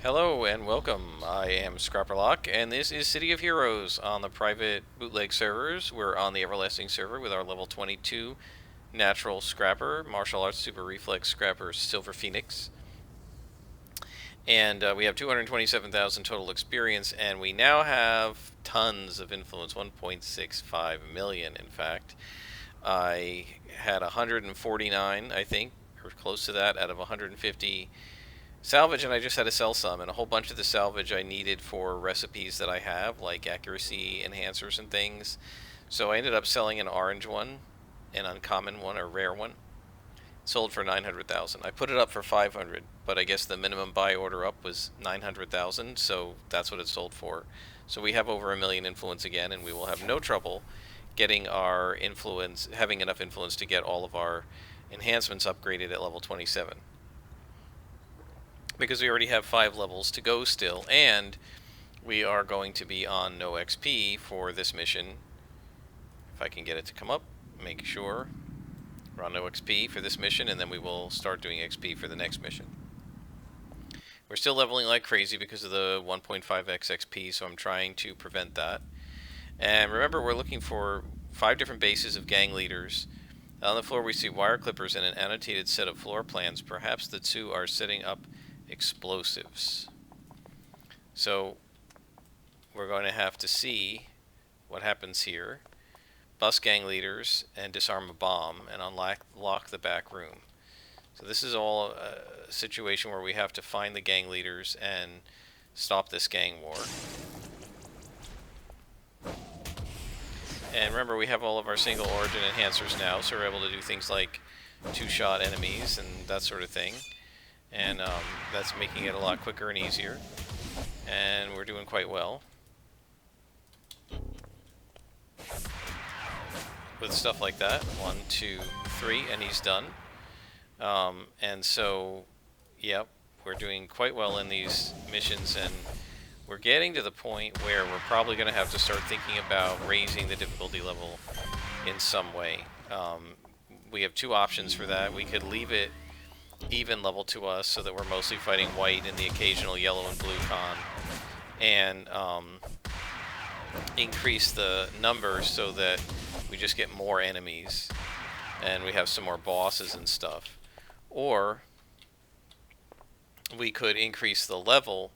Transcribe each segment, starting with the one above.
Hello and welcome. I am Scrapperlock, and this is City of Heroes on the private bootleg servers. We're on the Everlasting server with our level 22 Natural Scrapper, Martial Arts Super Reflex Scrapper Silver Phoenix. And we have 227,000 total experience, and we now have tons of influence, 1.65 million in fact. I had 149, I think, or close to that, out of 150 salvage, and I just had to sell some, and a whole bunch of the salvage I needed for recipes that I have, like accuracy enhancers and things. So I ended up selling an orange one, an uncommon one, or rare one. Sold for 900,000. I put it up for 500, but I guess the minimum buy order up was 900,000, so that's what it sold for. So we have over a million influence again, and we will have no trouble getting our influence, having enough influence to get all of our enhancements upgraded at level 27. Because we already have 5 levels to go still, and we are going to be on no XP for this mission. If I can get it to come up, make sure we're on no XP for this mission, and then we will start doing XP for the next mission. We're still leveling like crazy because of the 1.5x XP, so I'm trying to prevent that. And remember, we're looking for 5 different bases of gang leaders. On the floor we see wire clippers and an annotated set of floor plans. Perhaps the two are setting up explosives. So we're going to have to see what happens here. Bust gang leaders and disarm a bomb and unlock the back room. So this is all a situation where we have to find the gang leaders and stop this gang war. And remember, we have all of our single origin enhancers now, so we're able to do things like two-shot enemies and that sort of thing. And that's making it a lot quicker and easier. And we're doing quite well with stuff like that. 1, 2, 3, and he's done. And so, yep, we're doing quite well in these missions, and we're getting to the point where we're probably going to have to start thinking about raising the difficulty level in some way. We have 2 options for that. We could leave it even level to us so that we're mostly fighting white and the occasional yellow and blue con, and increase the numbers so that we just get more enemies and we have some more bosses and stuff. Or we could increase the level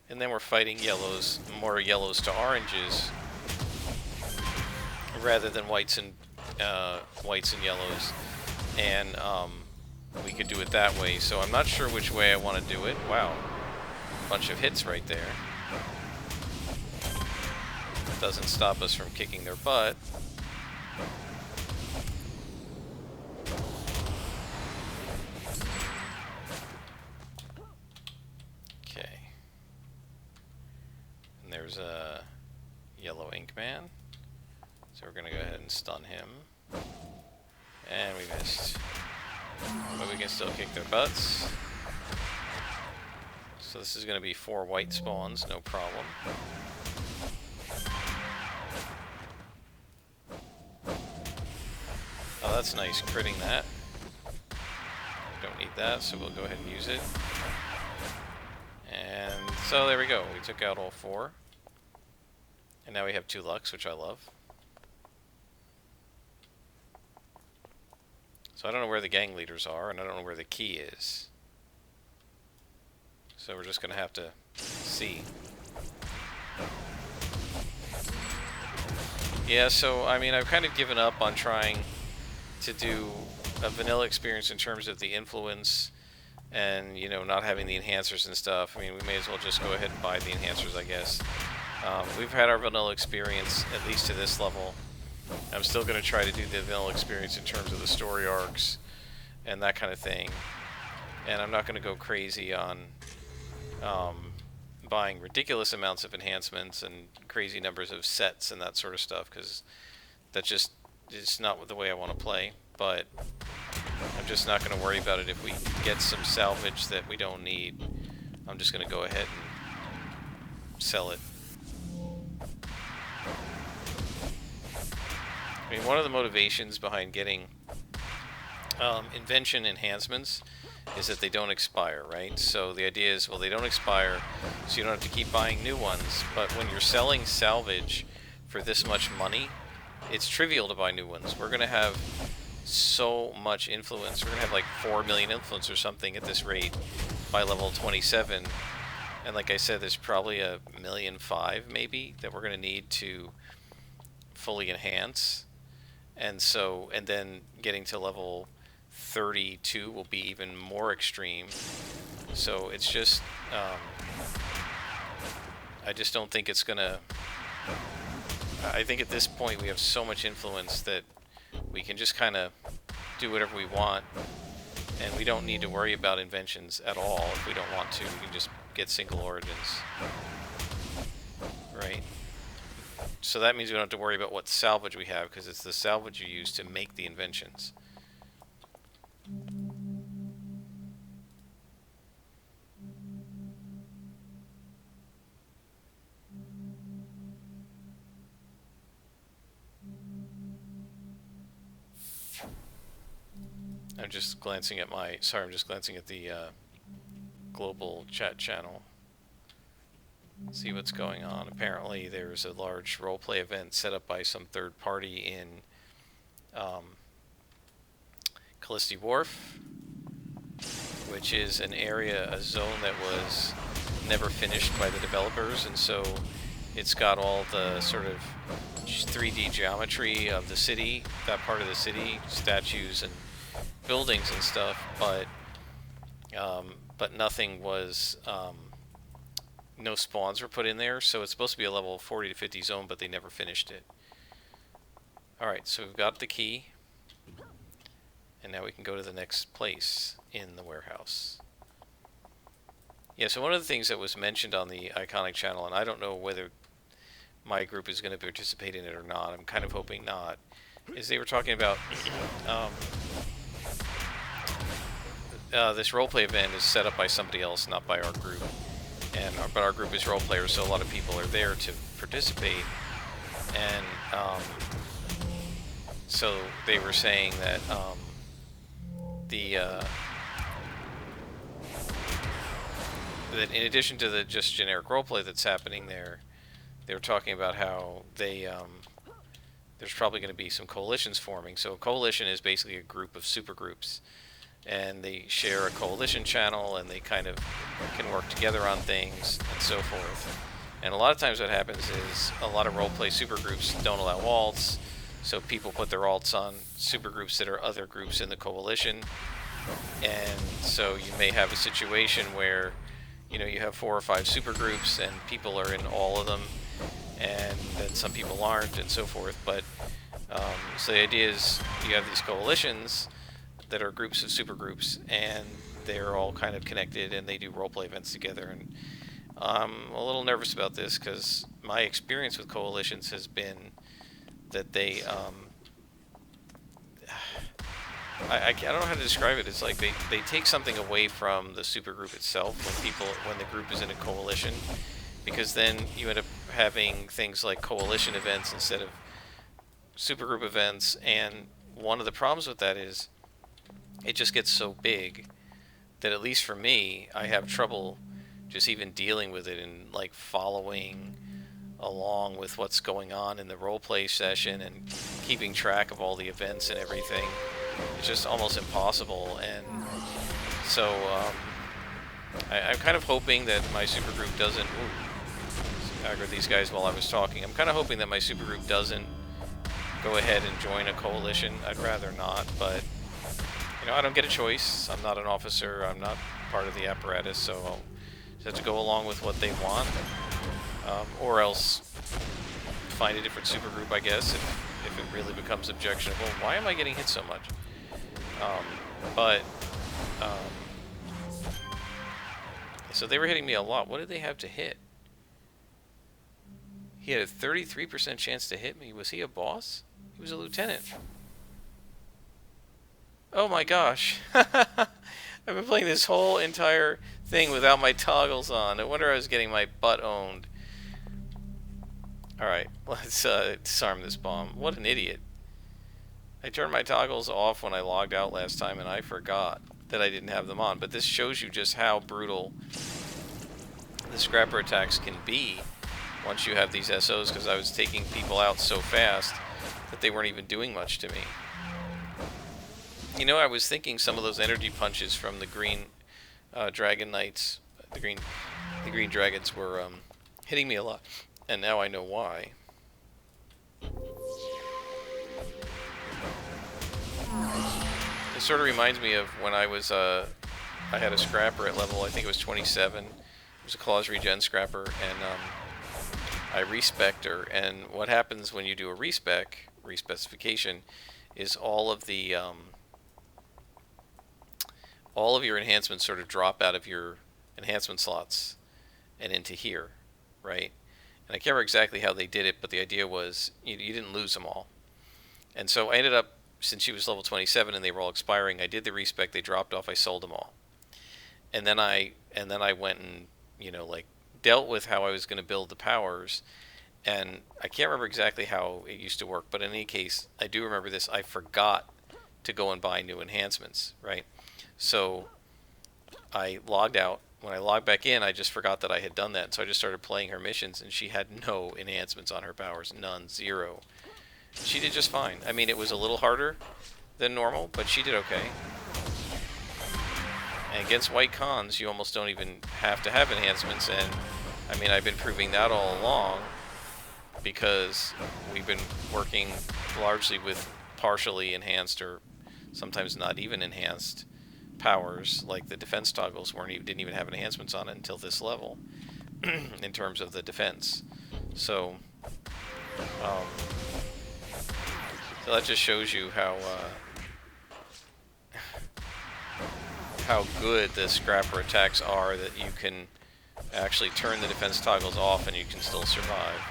and then we're fighting yellows, more yellows to oranges rather than whites and yellows, and we could do it that way. So I'm not sure which way I want to do it. Wow, bunch of hits right there. Doesn't stop us from kicking their butt. Okay. And there's a yellow ink man. So we're gonna go ahead and stun him. And we missed. But we can still kick their butts. So this is going to be 4 white spawns, no problem. Oh, that's nice, critting that. Don't need that, so we'll go ahead and use it. And so there we go, we took out all 4. And now we have 2 Lux, which I love. So I don't know where the gang leaders are, and I don't know where the key is. So we're just going to have to see. Yeah, so I mean, I've kind of given up on trying to do a vanilla experience in terms of the influence and, you know, not having the enhancers and stuff. I mean, we may as well just go ahead and buy the enhancers, I guess. We've had our vanilla experience, at least to this level. I'm still going to try to do the vanilla experience in terms of the story arcs and that kind of thing. And I'm not going to go crazy on buying ridiculous amounts of enhancements and crazy numbers of sets and that sort of stuff, because that just is not the way I want to play. But I'm just not going to worry about it if we get some salvage that we don't need. I'm just going to go ahead and sell it. I mean, one of the motivations behind getting invention enhancements is that they don't expire, right? So the idea is, well, they don't expire, so you don't have to keep buying new ones. But when you're selling salvage for this much money, it's trivial to buy new ones. We're going to have so much influence. We're going to have like 4 million influence or something at this rate by level 27. And like I said, there's probably 1.5 million maybe that we're going to need to fully enhance. And so, and then getting to level 32 will be even more extreme. So it's just, I just don't think it's gonna, I think at this point we have so much influence that we can just kind of do whatever we want, and we don't need to worry about inventions at all. If we don't want to, we can just get single origins, right? So that means we don't have to worry about what salvage we have, because it's the salvage you use to make the inventions. I'm just glancing at my, sorry, I'm just glancing at the global chat channel. See what's going on. Apparently there's a large roleplay event set up by some third party in Callisti Wharf, which is an area, a zone that was never finished by the developers, and so it's got all the sort of 3D geometry of the city, that part of the city, statues and buildings and stuff, but nothing was, no spawns were put in there, so it's supposed to be a level 40 to 50 zone, but they never finished it. Alright, so we've got the key, and now we can go to the next place in the warehouse. Yeah, so one of the things that was mentioned on the Iconic channel, and I don't know whether my group is going to participate in it or not, I'm kind of hoping not, is they were talking about this roleplay event is set up by somebody else, not by our group. But our group is role players, so a lot of people are there to participate. And so they were saying that that in addition to the just generic roleplay that's happening there, they were talking about how they there's probably going to be some coalitions forming. So a coalition is basically a group of supergroups, and they share a coalition channel, and they kind of can work together on things and so forth. And a lot of times what happens is a lot of roleplay supergroups don't allow alts, so people put their alts on supergroups that are other groups in the coalition. And so you may have a situation where, you know, you have 4 or 5 supergroups and people are in all of them, and then some people aren't, and so forth. But so the idea is you have these coalitions that are groups of supergroups, and they're all kind of connected, and they do roleplay events together. And I'm a little nervous about this because my experience with coalitions has been that they I don't know how to describe it. It's like they take something away from the supergroup itself when the group is in a coalition, because then you end up having things like coalition events instead of supergroup events. And one of the problems with that is it just gets so big that, at least for me, I have trouble just even dealing with it and like following along with what's going on in the roleplay session and keeping track of all the events and everything. It's just almost impossible. And so I'm kind of hoping that my supergroup doesn't aggro these guys while I was talking. I'm kind of hoping that my supergroup doesn't go ahead and join a coalition. I'd rather not, but you know, I don't get a choice. I'm not an officer. I'm not part of the apparatus, so I'll just have to go along with what they want, or else find a different supergroup, I guess, if it really becomes objectionable. Why am I getting hit so much? So they were hitting me a lot. What did they have to hit? He had a 33% chance to hit me. Was he a boss? He was a lieutenant. Oh my gosh. I've been playing this whole entire thing without my toggles on. No wonder I was getting my butt owned. Alright, let's disarm this bomb. What an idiot. I turned my toggles off when I logged out last time, and I forgot. that I didn't have them on. But this shows you just how brutal the scrapper attacks can be once you have these SOs, because I was taking people out so fast that they weren't even doing much to me. You know, I was thinking some of those energy punches from the green Dragon Knights, the green dragons were hitting me a lot, and now I know why. It sort of reminds me of when I was I had a scrapper at level, I think it was 27. It was a claws regen scrapper, and I respec'd her. And what happens when you do a respecification, is all of your enhancements sort of drop out of your enhancement slots and into here, right? And I can't remember exactly how they did it, but the idea was you didn't lose them all. And so I ended up, since she was level 27 and they were all expiring, I did the respec, they dropped off, I sold them all. And then I went and, you know, like, dealt with how I was going to build the powers. And I can't remember exactly how it used to work, but in any case, I do remember this. I forgot to go and buy new enhancements, right? So I logged out. When I logged back in, I just forgot that I had done that. So I just started playing her missions, and she had no enhancements on her powers. None. Zero. She did just fine. I mean, it was a little harder than normal, but she did okay. And against white cons, you almost don't even have to have enhancements. And, I mean, I've been proving that all along, because we've been working largely with partially enhanced, or sometimes not even enhanced, powers. Like the defense toggles didn't even have enhancements on it until this level in terms of the defense. So that just shows you how good the scrapper attacks are, that you can actually turn the defense toggles off and you can still survive.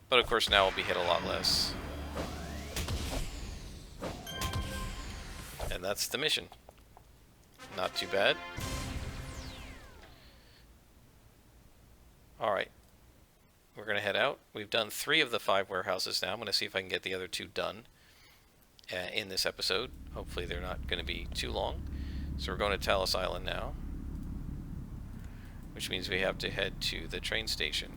But of course now we'll be hit a lot less. And that's the mission. Not too bad. Alright. We're going to head out. We've done 3 of the 5 warehouses now. I'm going to see if I can get the other 2 done in this episode. Hopefully they're not going to be too long. So we're going to Talos Island now, which means we have to head to the train station.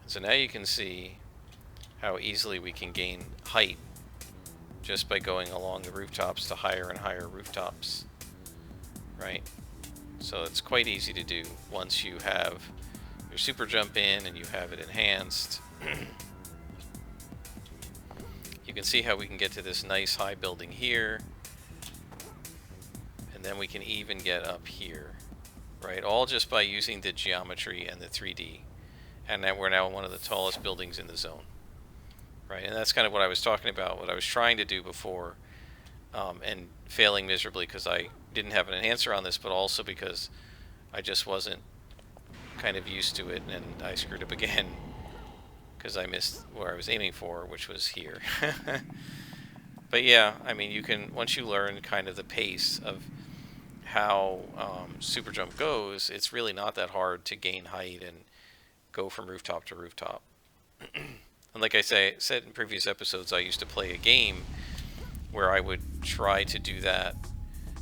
So now you can see how easily we can gain height just by going along the rooftops to higher and higher rooftops, right? So it's quite easy to do once you have your super jump in and you have it enhanced. You can see how we can get to this nice high building here, and then we can even get up here, right? All just by using the geometry and the 3D. And now we're now one of the tallest buildings in the zone, right? And that's kind of what I was talking about, what I was trying to do before, and failing miserably because I didn't have an enhancer on this, but also because I just wasn't kind of used to it, and I screwed up again because I missed where I was aiming for, which was here. But yeah, I mean, you can, once you learn kind of the pace of how super jump goes, it's really not that hard to gain height and go from rooftop to rooftop. And like I said in previous episodes, I used to play a game where I would try to do that,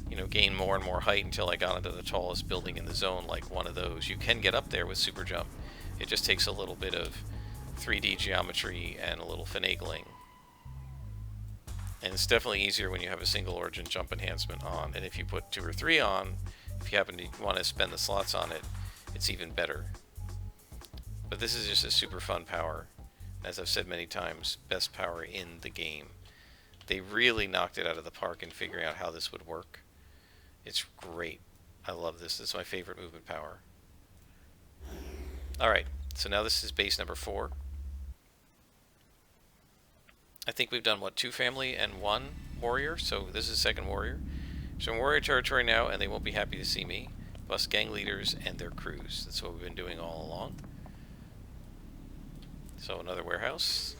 you know, gain more and more height until I got into the tallest building in the zone, like one of those. You can get up there with super jump. It just takes a little bit of 3D geometry and a little finagling. And it's definitely easier when you have a single origin jump enhancement on. And if you put 2 or 3 on, if you happen to want to spend the slots on it, it's even better. But this is just a super fun power. As I've said many times, best power in the game. They really knocked it out of the park in figuring out how this would work. It's great. I love this. This is my favorite movement power. Alright, so now this is base number 4. I think we've done, what, 2 family and 1 warrior? So this is second warrior. So in warrior territory now, and they won't be happy to see me. Bust gang leaders and their crews. That's what we've been doing all along. So another warehouse.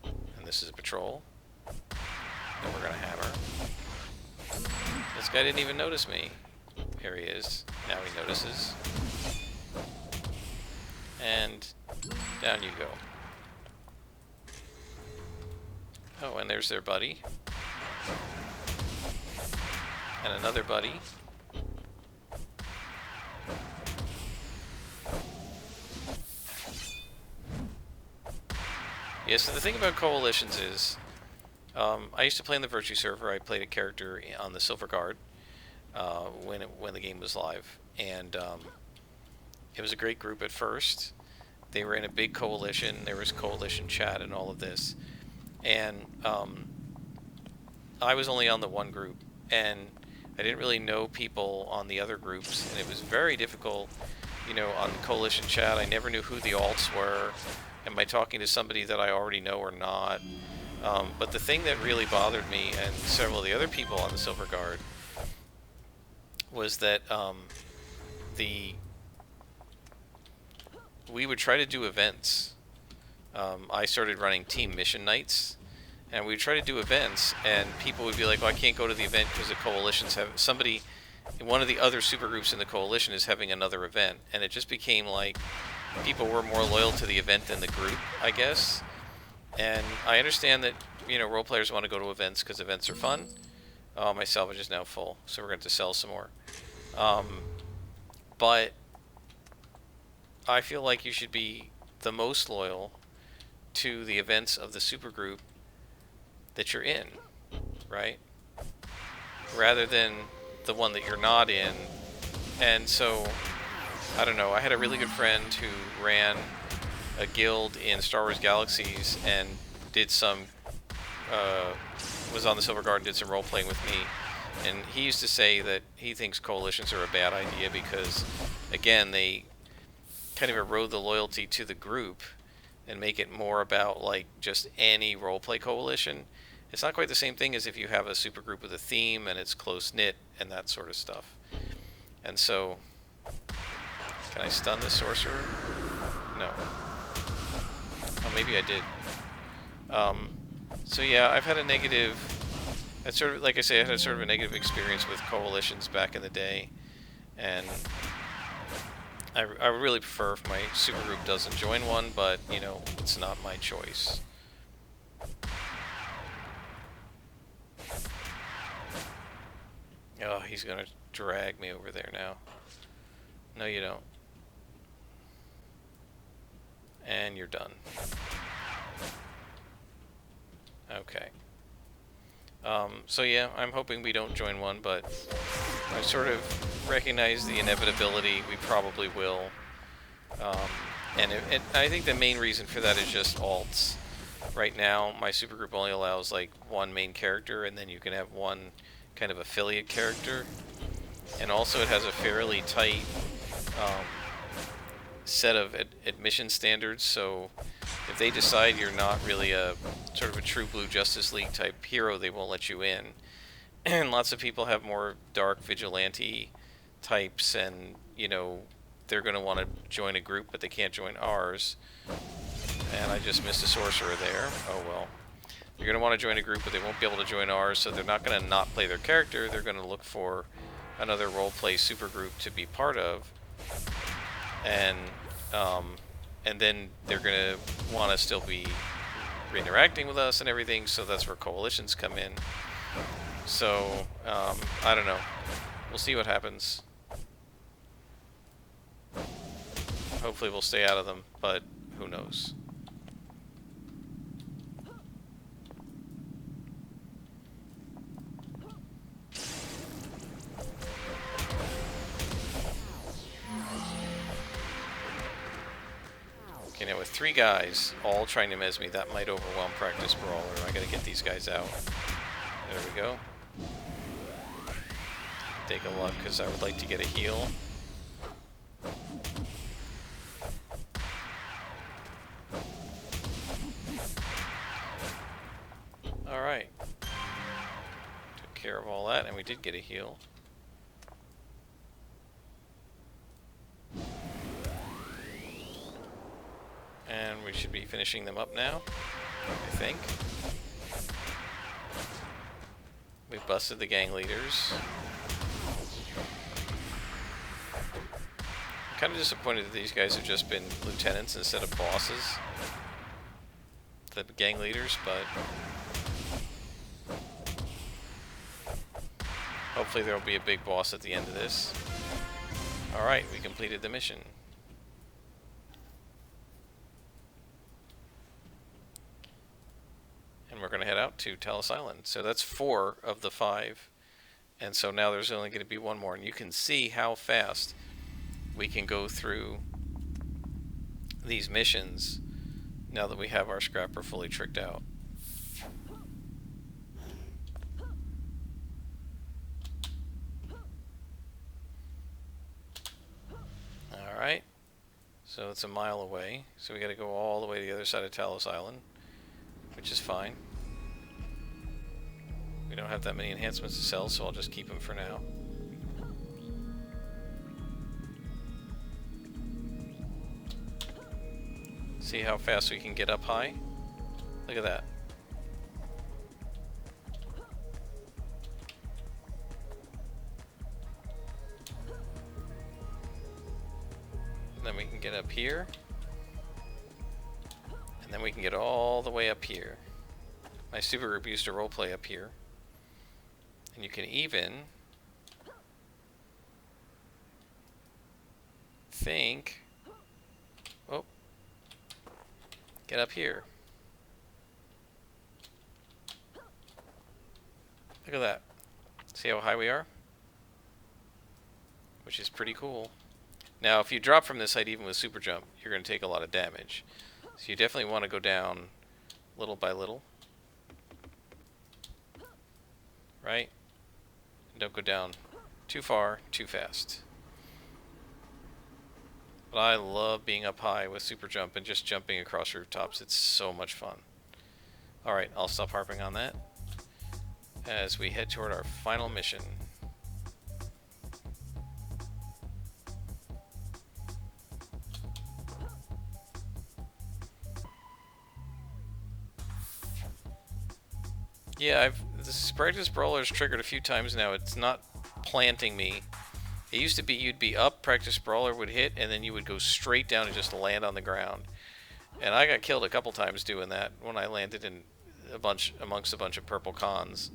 And this is a patrol. Then we're gonna hammer. This guy didn't even notice me. Here he is. Now he notices. And down you go. Oh, and there's their buddy. And another buddy. Yeah, so the thing about coalitions is, I used to play on the Virtue server. I played a character on the Silver Guard when the game was live, and it was a great group at first. They were in a big coalition. There was coalition chat and all of this, and I was only on the one group, and I didn't really know people on the other groups, and it was very difficult. You know, on coalition chat, I never knew who the alts were. Am I talking to somebody that I already know or not? But the thing that really bothered me and several of the other people on the Silver Guard was that we would try to do events. I started running team mission nights, and we'd try to do events, and people would be like, "Well, I can't go to the event because the coalitions have somebody." One of the other supergroups in the coalition is having another event, and it just became like people were more loyal to the event than the group, I guess. And I understand that, you know, role players want to go to events because events are fun. My salvage is now full, so we're going to sell some more. But I feel like you should be the most loyal to the events of the supergroup that you're in, right? Rather than the one that you're not in. And so, I don't know, I had a really good friend who ran a guild in Star Wars Galaxies and did some, was on the Silver Guard and did some role-playing with me. And he used to say that he thinks coalitions are a bad idea because, again, they kind of erode the loyalty to the group and make it more about, like, just any role-play coalition. It's not quite the same thing as if you have a supergroup with a theme and it's close-knit and that sort of stuff. And so, can I stun the sorcerer? No. Oh, maybe I did. So yeah, I've had a negative, it's sort of, like I say, I had sort of a negative experience with coalitions back in the day, and I really prefer if my supergroup doesn't join one, but, you know, it's not my choice. Oh, he's gonna drag me over there now. No, you don't. And you're done. Okay. So yeah, I'm hoping we don't join one, but I sort of recognize the inevitability. We probably will. And I think the main reason for that is just alts. Right now, my supergroup only allows like one main character, and then you can have one kind of affiliate character. And also it has a fairly tight set of admission standards, so if they decide you're not really a sort of a true blue Justice League type hero, they won't let you in. And lots of people have more dark vigilante types, and, you know, they're going to want to join a group, but they can't join ours. And I just missed a sorcerer there. Oh well. They're going to want to join a group, but they won't be able to join ours, so they're not going to not play their character. They're going to look for another role-play supergroup to be part of. And then they're going to want to still be interacting with us and everything, so that's where coalitions come in. So, I don't know. We'll see what happens. Hopefully we'll stay out of them, but who knows. Okay, now with 3 guys all trying to mez me, that might overwhelm Practice Brawler. I gotta get these guys out. There we go. Take a look, because I would like to get a heal. Alright. Took care of all that, and we did get a heal. And we should be finishing them up now, I think. We've busted the gang leaders. I'm kind of disappointed that these guys have just been lieutenants instead of bosses. The gang leaders, but hopefully there will be a big boss at the end of this. Alright, we completed the mission. And we're going to head out to Talos Island. So that's 4 of the 5. And so now there's only going to be 1 more. And you can see how fast we can go through these missions now that we have our scrapper fully tricked out. Alright, so it's a mile away, so we gotta go all the way to the other side of Talos Island, which is fine. We don't have that many enhancements to sell, so I'll just keep them for now. See how fast we can get up high? Look at that. And then we can get up here. And then we can get all the way up here. My super group used to roleplay up here. And you can even think, oh, get up here. Look at that. See how high we are? Which is pretty cool. Now, if you drop from this height even with super jump, you're going to take a lot of damage. So you definitely want to go down little by little. Right? And don't go down too far, too fast. But I love being up high with super jump and just jumping across rooftops. It's so much fun. Alright, I'll stop harping on that as we head toward our final mission. Yeah, this practice brawler's triggered a few times now. It's not planting me. It used to be you'd be up, practice brawler would hit, and then you would go straight down and just land on the ground. And I got killed a couple times doing that when I landed in amongst a bunch of purple cons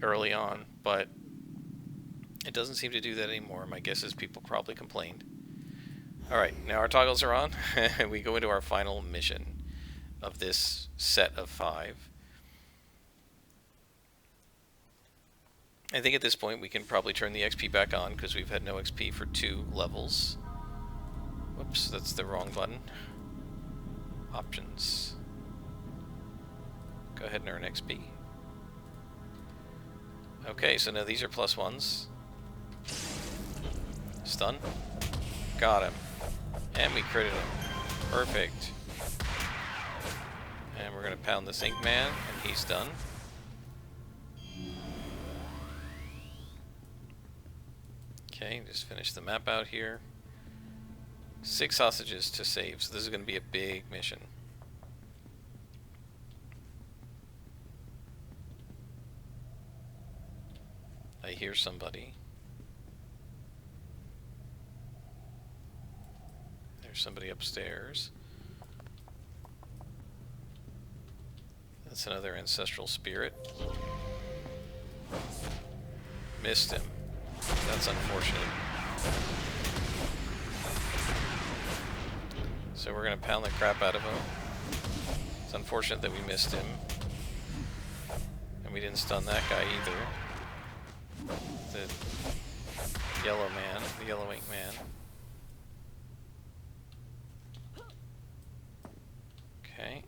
early on, but it doesn't seem to do that anymore. My guess is people probably complained. Alright, now our toggles are on, and we go into our final mission of this set of 5. I think at this point we can probably turn the XP back on because we've had no XP for 2 levels. Whoops, that's the wrong button. Options. Go ahead and earn XP. Okay, so now these are +1s. Stun. Got him. And we critted him. Perfect. And we're going to pound this Ink Man, and he's done. Okay, just finish the map out here. 6 hostages to save, so this is going to be a big mission. I hear somebody. There's somebody upstairs. That's another ancestral spirit. Missed him. That's unfortunate. So we're going to pound the crap out of him. It's unfortunate that we missed him. And we didn't stun that guy either. The yellow man, the yellow ink man. Okay.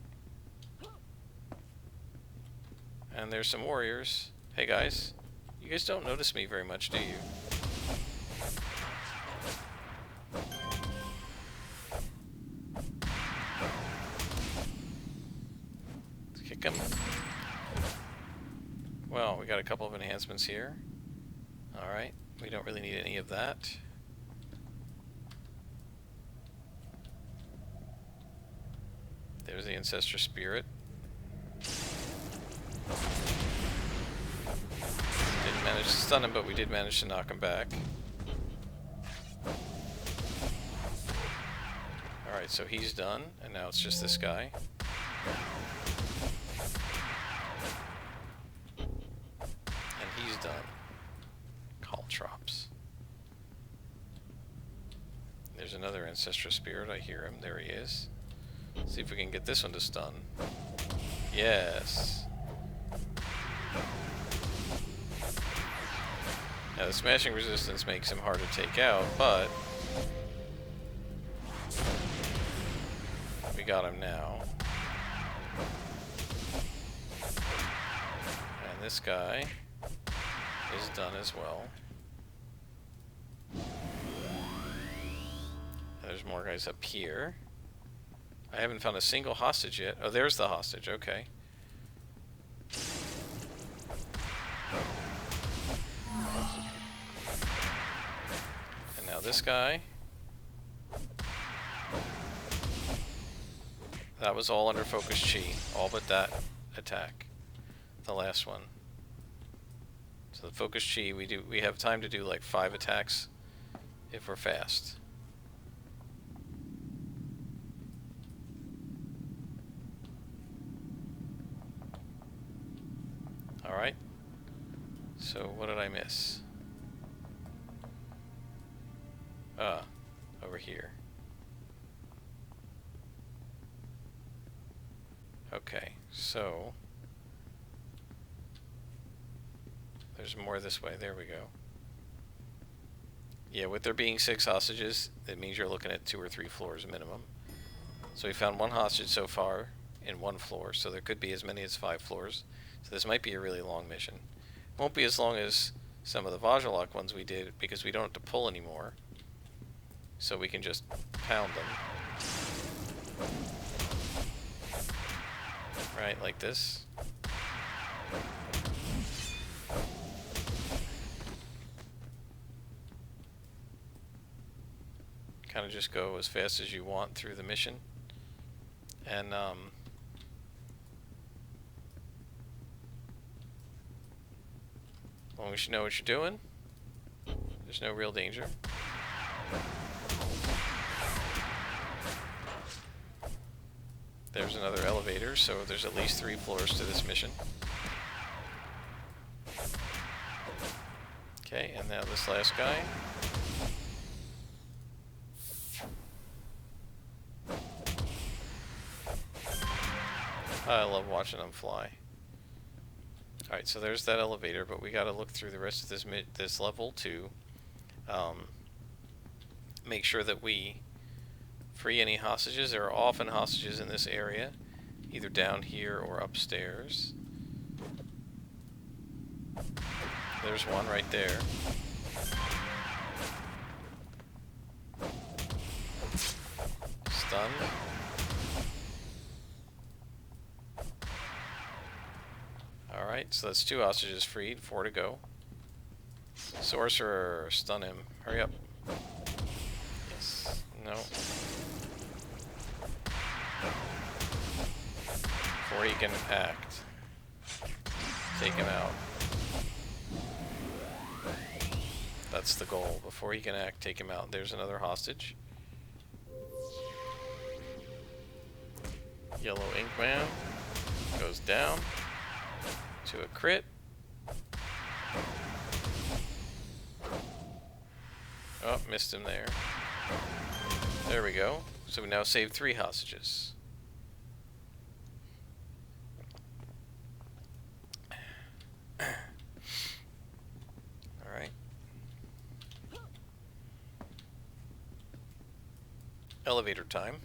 And there's some warriors. Hey guys. You guys don't notice me very much, do you? Let's kick him. Well, we got a couple of enhancements here. Alright, we don't really need any of that. There's the Ancestor Spirit. Didn't manage to stun him, but we did manage to knock him back. Alright, so he's done, and now it's just this guy. And he's done. Caltrops. There's another Ancestral Spirit, I hear him, there he is. Let's see if we can get this one to stun. Yes! Now the smashing resistance makes him hard to take out, but we got him now. And this guy is done as well. There's more guys up here. I haven't found a single hostage yet. Oh, there's the hostage, okay. And now this guy. That was all under focus chi, all but that attack. The last one. So the focus chi, we have time to do like 5 attacks if we're fast. Alright. So what did I miss? Over here. Okay, so there's more this way. There we go. Yeah, with there being 6 hostages, it means you're looking at 2 or 3 floors minimum. So we found 1 hostage so far in 1 floor, so there could be as many as 5 floors. So this might be a really long mission. It won't be as long as some of the Vajralok ones we did, because we don't have to pull anymore. So we can just pound them. Right, like this. Kind of just go as fast as you want through the mission. And, as long as you know what you're doing, there's no real danger. There's another elevator, so there's at least 3 floors to this mission. Okay, and now this last guy. I love watching them fly. Alright, so there's that elevator, but we gotta look through the rest of this level to make sure that we free any hostages. There are often hostages in this area, either down here or upstairs. There's one right there. Stun. Alright, so that's 2 hostages freed, 4 to go. Sorcerer, stun him. Hurry up. Yes. No. Before he can act. Take him out. That's the goal. Before he can act, take him out. There's another hostage. Yellow Ink Man goes down to a crit. Oh, missed him there. There we go. So we now saved 3 hostages. Alright. Elevator time.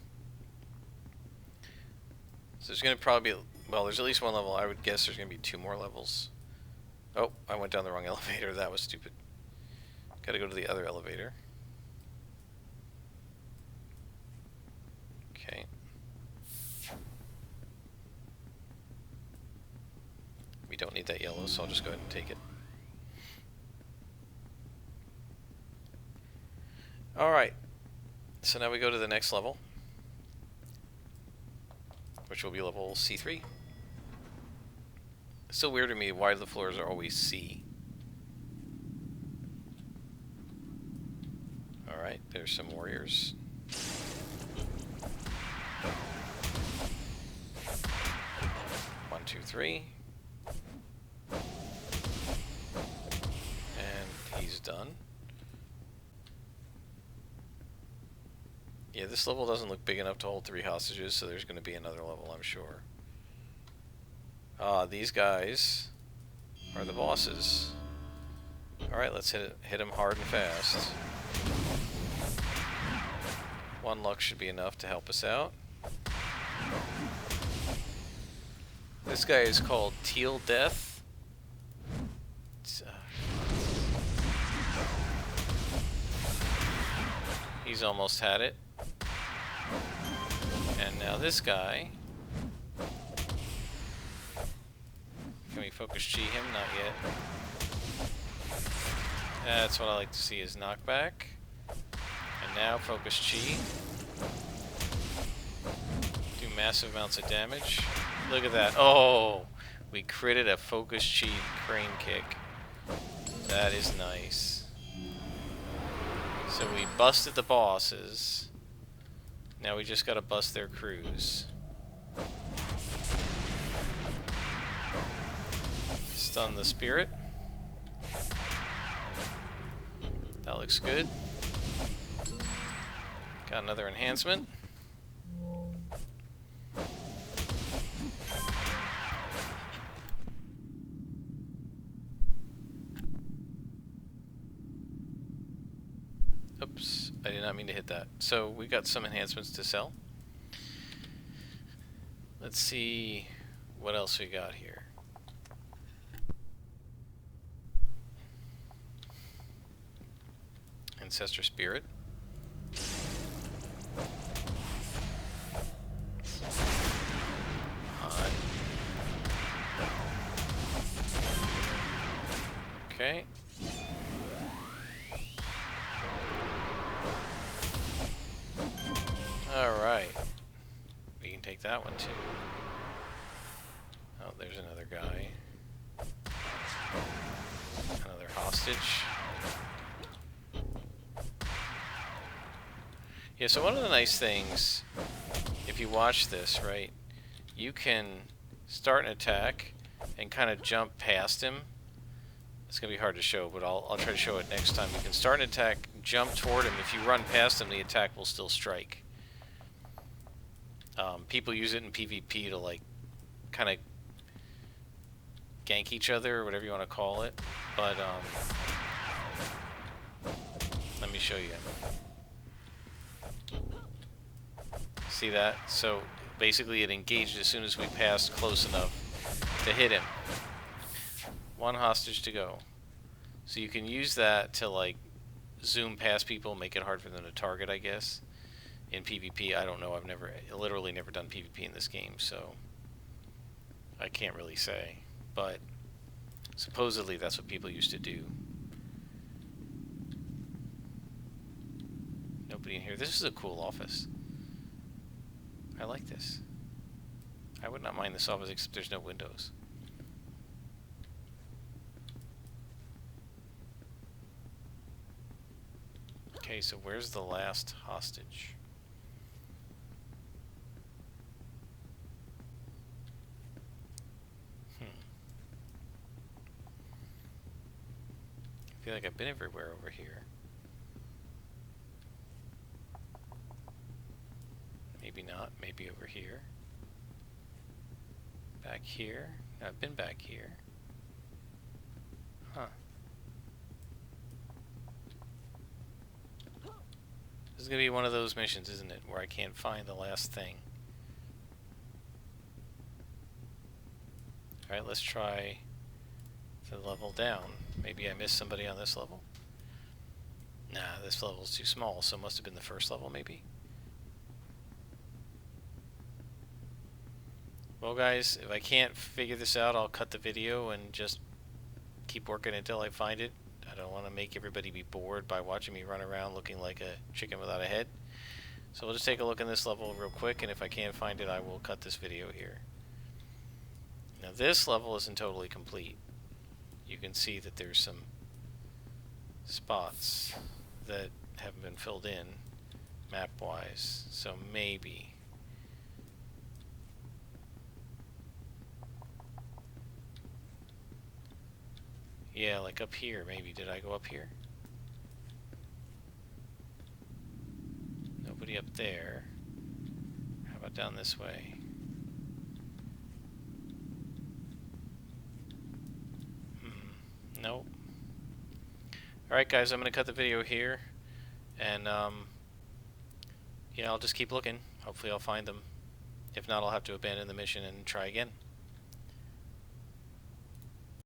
So there's going to probably be, well, there's at least 1 level. I would guess there's going to be 2 more levels. Oh, I went down the wrong elevator. That was stupid. Gotta go to the other elevator. Okay. We don't need that yellow, so I'll just go ahead and take it. Alright. So now we go to the next level, which will be level C3. It's still weird to me why the floors are always C. Alright, there's some warriors. 3. And he's done. Yeah, this level doesn't look big enough to hold 3 hostages, so there's going to be another level, I'm sure. These guys are the bosses. Alright, let's hit them hard and fast. 1 luck should be enough to help us out. This guy is called Teal Death. He's almost had it. And now this guy. Can we focus chi him? Not yet. That's what I like to see, is knockback. And now focus chi. Do massive amounts of damage. Look at that. Oh! We critted a focus chi crane kick. That is nice. So we busted the bosses. Now we just gotta bust their crews. Stun the spirit. That looks good. Got another enhancement. Oops, I did not mean to hit that. So we got some enhancements to sell. Let's see what else we got here. Ancestor Spirit. Okay. Alright. We can take that one too. Oh, there's another guy. Another hostage. Yeah, so one of the nice things, if you watch this, right, you can start an attack and kind of jump past him. It's going to be hard to show, but I'll try to show it next time. You can start an attack, jump toward him. If you run past him, the attack will still strike. People use it in PvP to, like, kind of gank each other, or whatever you want to call it. But, let me show you. See that? So basically it engaged as soon as we passed close enough to hit him. 1 hostage to go. So you can use that to, like, zoom past people, make it hard for them to target, I guess. In PvP, I don't know. I've literally never done PvP in this game, so I can't really say. But supposedly that's what people used to do. Nobody in here. This is a cool office. I like this. I would not mind this office, except there's no windows. Okay, so where's the last hostage? I feel like I've been everywhere over here. Maybe not. Maybe over here. Back here. I've been back here. Huh. This is going to be one of those missions, isn't it? Where I can't find the last thing. Alright, let's try the level down. Maybe I missed somebody on this level? Nah, this level's too small, so it must have been the first level, maybe? Well, guys, if I can't figure this out, I'll cut the video and just keep working until I find it. I don't want to make everybody be bored by watching me run around looking like a chicken without a head. So we'll just take a look in this level real quick, and if I can't find it, I will cut this video here. Now, this level isn't totally complete. You can see that there's some spots that haven't been filled in map-wise, so maybe Yeah, like up here, maybe. Did I go up here? Nobody up there. How about down this way? Nope. Alright guys, I'm going to cut the video here. And, yeah, I'll just keep looking. Hopefully I'll find them. If not, I'll have to abandon the mission and try again.